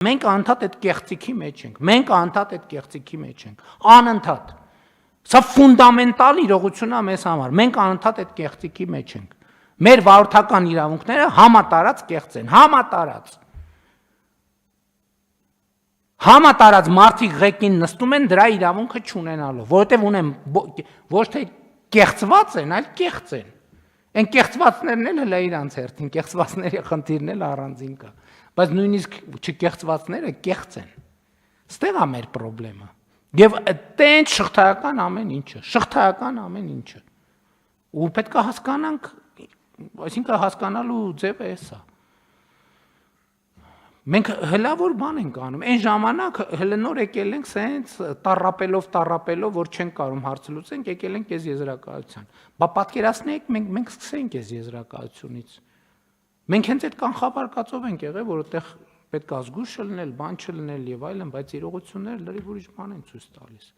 Մենք անդադ այդ կեղծիքի մեջ ենք, անընդհատ։ Սա ֆունդամենտալ իրողություն է մեզ համար, մենք անընդհատ այդ կեղծիքի մեջ ենք։ Մեր վարորդական իրավունքները համատարած կեղծ են, Համատարած մարդիկ ղեկին նստում են դրա իրավունքը չունենալով, որովհետև ունեն ոչ թե կեղծված են, այլ կեղծ են։ Այն կեղծվածներն էլ հլա իրանց հերթին, կեղծվածների խնդիրն էլ առանձին կա, բայց նույնիսկ չկեղծվածները կեղծ են։ Ստեղ է մեր խնդրեմը։ Եվ տենց շղթայական ամեն ինչը։ Ու պետք է հասկանանք, այսինքն հասկանալու ձևը էս է։ Մենք հլավոր բան ենք անում, այն ժամանակ հլը նոր եկել ենք սենց տառապելով, որ չենք կարում հարցը լուծենք, եկել ենք այս եզրակացության։ Բա պատկերացնեք, մենք սկսենք այս եզրակացությունից։ Մենք հենց այդ կանխաբարկածով ենք եղել, որ այդտեղ պետք է զգուշ լինել, բան չլինել եւ այլն, բայց իրողությունները լրիվ ուրիշ բան են ցույց տալիս։